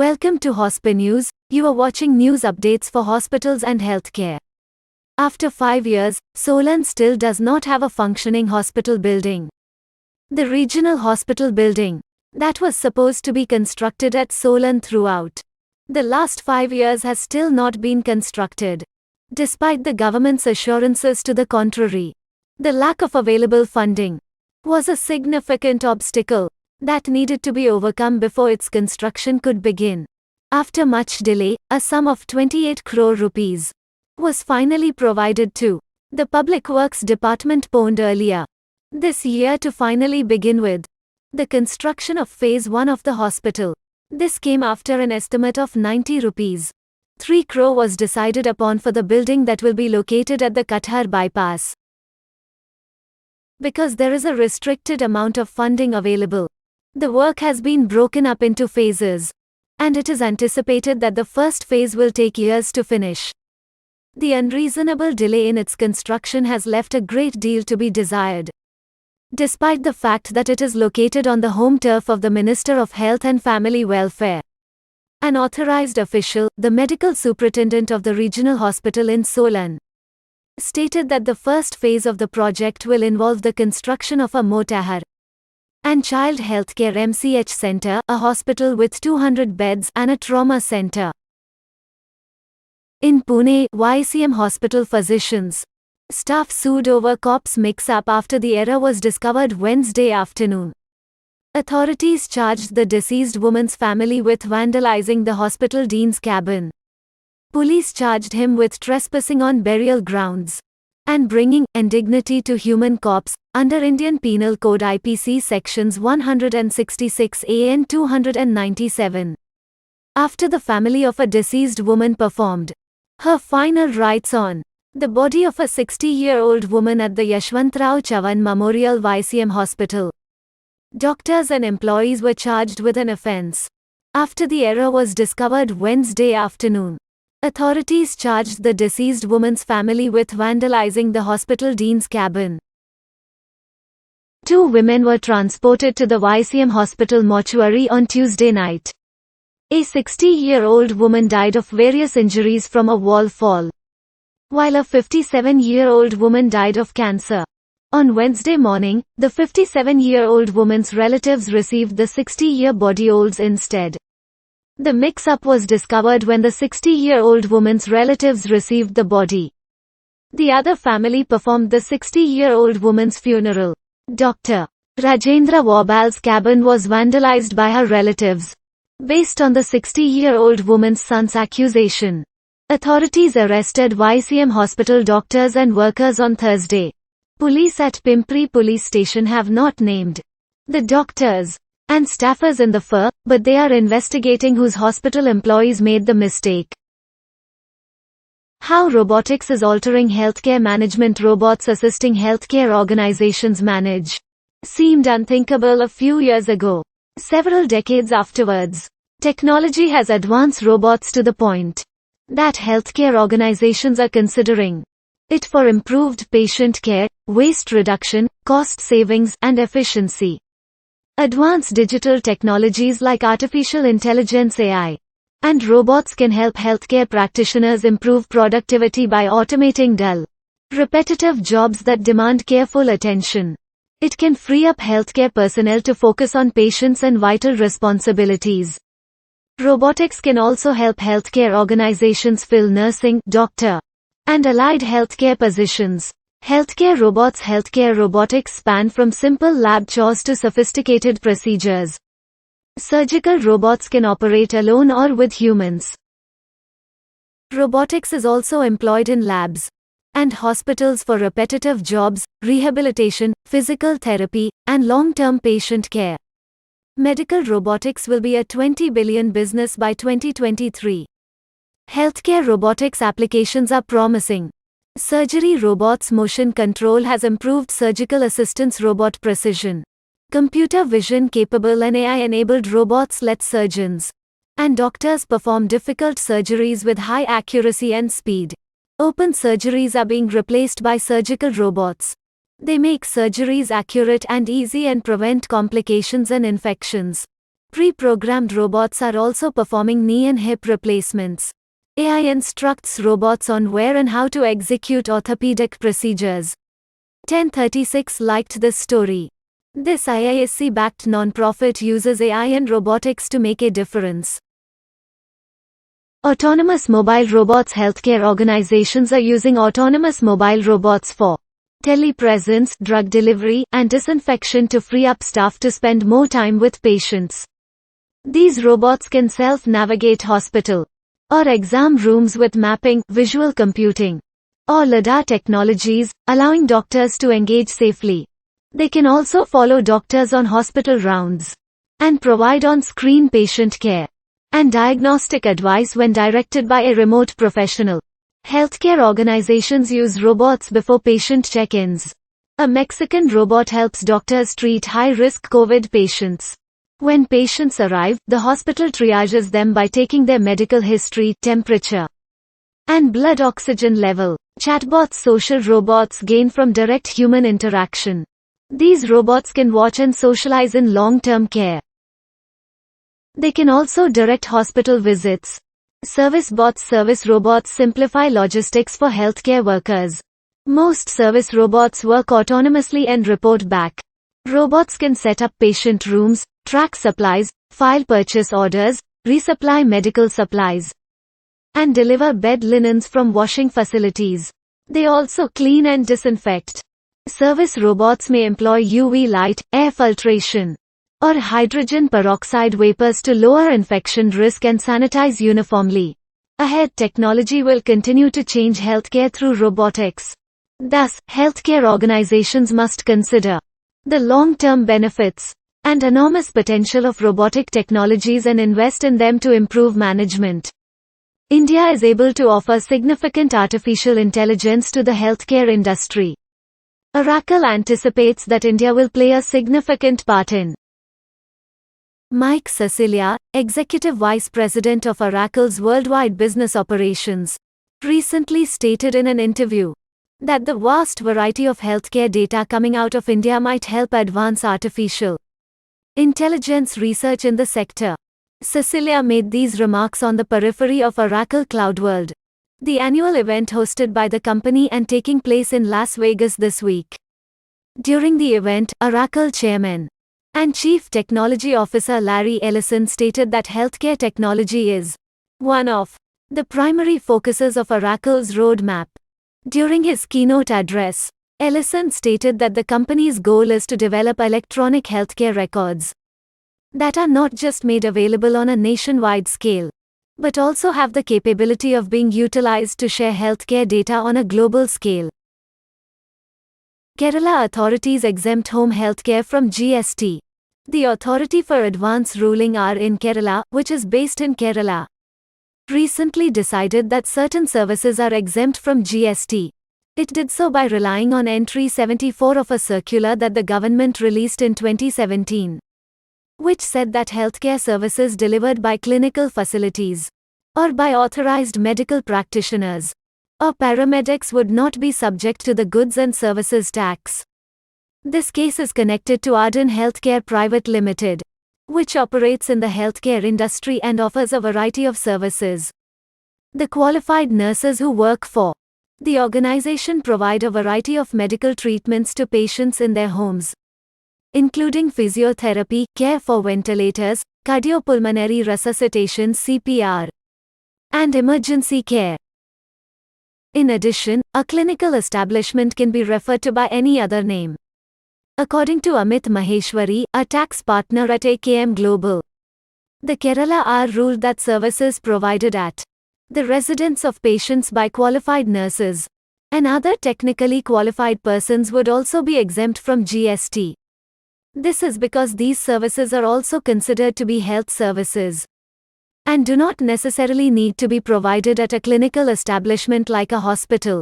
Welcome to Hospinews. You are watching news updates for hospitals and healthcare. After 5 years, Solan still does not have a functioning hospital building. The regional hospital building that was supposed to be constructed at Solan throughout the last 5 years has still not been constructed. Despite the government's assurances to the contrary, the lack of available funding was a significant obstacle that needed to be overcome before its construction could begin. After much delay, a sum of 28 crore rupees was finally provided to the Public Works Department Pune earlier this year to finally begin with the construction of phase 1 of the hospital. This came after an estimate of 90 rupees. 3 crore was decided upon for the building that will be located at the Kathar bypass. Because there is a restricted amount of funding available, the work has been broken up into phases, and it is anticipated that the first phase will take years to finish. The unreasonable delay in its construction has left a great deal to be desired. Despite the fact that it is located on the home turf of the Minister of Health and Family Welfare, an authorized official, the medical superintendent of the regional hospital in Solan, stated that the first phase of the project will involve the construction of a Motahar and Child Healthcare MCH center, a hospital with 200 beds, and a trauma center. In Pune, YCM Hospital physicians staff sued over corpse mix-up after the error was discovered Wednesday afternoon. Authorities charged the deceased woman's family with vandalizing the hospital dean's cabin. Police charged him with trespassing on burial grounds and bringing indignity to human corpse under Indian Penal Code IPC sections 166A and 297. After the family of a deceased woman performed her final rites on the body of a 60-year-old woman at the Yashwantrao Chavan Memorial YCM Hospital, doctors and employees were charged with an offense. After the error was discovered Wednesday afternoon, authorities charged the deceased woman's family with vandalizing the hospital dean's cabin. 2 women were transported to the YCM hospital mortuary on Tuesday night. A 60-year-old woman died of various injuries from a wall fall, while a 57-year-old woman died of cancer. On Wednesday morning, the 57-year-old woman's relatives received the 60-year body olds instead. The mix-up was discovered when the 60-year-old woman's relatives received the body. The other family performed the 60-year-old woman's funeral. Dr. Rajendra Wabal's cabin was vandalized by her relatives. Based on the 60-year-old woman's son's accusation, authorities arrested YCM hospital doctors and workers on Thursday. Police at Pimpri police station have not named the doctors and staffers in the fur, but they are investigating whose hospital employees made the mistake. How robotics is altering healthcare management. Robots assisting healthcare organizations manage seemed unthinkable a few years ago. Several decades afterwards, technology has advanced robots to the point that healthcare organizations are considering it for improved patient care, waste reduction, cost savings, and efficiency. Advanced digital technologies like artificial intelligence (AI) and robots can help healthcare practitioners improve productivity by automating dull, repetitive jobs that demand careful attention. It can free up healthcare personnel to focus on patients and vital responsibilities. Robotics can also help healthcare organizations fill nursing, doctor, and allied healthcare positions. Healthcare robotics span from simple lab chores to sophisticated procedures. Surgical robots can operate alone or with humans. Robotics is also employed in labs and hospitals for repetitive jobs, rehabilitation, physical therapy, and long-term patient care. Medical robotics will be a 20 billion business by 2023. Healthcare robotics applications are promising. Surgery robots motion control has improved surgical assistance robot precision. Computer vision capable and AI-enabled robots let surgeons and doctors perform difficult surgeries with high accuracy and speed. Open surgeries are being replaced by surgical robots. They make surgeries accurate and easy and prevent complications and infections. Pre-programmed robots are also performing knee and hip replacements. AI instructs robots on where and how to execute orthopedic procedures. 1036 liked this story. This IISc-backed nonprofit uses AI and robotics to make a difference. Autonomous mobile robots. Healthcare organizations are using autonomous mobile robots for telepresence, drug delivery, and disinfection to free up staff to spend more time with patients. These robots can self-navigate hospital or exam rooms with mapping, visual computing, or LiDAR technologies, allowing doctors to engage safely. They can also follow doctors on hospital rounds and provide on-screen patient care and diagnostic advice when directed by a remote professional. Healthcare organizations use robots before patient check-ins. A Mexican robot helps doctors treat high-risk COVID patients. When patients arrive, the hospital triages them by taking their medical history, temperature, and blood oxygen level. Chatbots. Social robots gain from direct human interaction. These robots can watch and socialize in long-term care. They can also direct hospital visits. Service bots. Service robots simplify logistics for healthcare workers. Most service robots work autonomously and report back. Robots can set up patient rooms, track supplies, file purchase orders, resupply medical supplies, and deliver bed linens from washing facilities. They also clean and disinfect. Service robots may employ UV light, air filtration, or hydrogen peroxide vapors to lower infection risk and sanitize uniformly. Ahead, technology will continue to change healthcare through robotics. Thus, healthcare organizations must consider the long-term benefits and enormous potential of robotic technologies and invest in them to improve management. India is able to offer significant artificial intelligence to the healthcare industry. Oracle anticipates that India will play a significant part in. Mike Cecilia, Executive Vice President of Oracle's worldwide business operations, recently stated in an interview that the vast variety of healthcare data coming out of India might help advance artificial intelligence research in the sector. Cecilia made these remarks on the periphery of Oracle CloudWorld, the annual event hosted by the company and taking place in Las Vegas this week. During the event, Oracle Chairman and Chief Technology Officer Larry Ellison stated that healthcare technology is one of the primary focuses of Oracle's roadmap. During his keynote address, Ellison stated that the company's goal is to develop electronic healthcare records that are not just made available on a nationwide scale, but also have the capability of being utilized to share healthcare data on a global scale. Kerala authorities exempt home healthcare from GST. The Authority for Advance Ruling R in Kerala, which is based in Kerala, recently decided that certain services are exempt from GST. It did so by relying on Entry 74 of a circular that the government released in 2017, which said that healthcare services delivered by clinical facilities or by authorized medical practitioners or paramedics would not be subject to the goods and services tax. This case is connected to Arden Healthcare Private Limited, which operates in the healthcare industry and offers a variety of services. The qualified nurses who work for the organization provide a variety of medical treatments to patients in their homes, including physiotherapy, care for ventilators, cardiopulmonary resuscitation (CPR), and emergency care. In addition, a clinical establishment can be referred to by any other name. According to Amit Maheshwari, a tax partner at AKM Global, the Kerala R ruled that services provided at the residence of patients by qualified nurses and other technically qualified persons would also be exempt from GST. This is because these services are also considered to be health services and do not necessarily need to be provided at a clinical establishment like a hospital.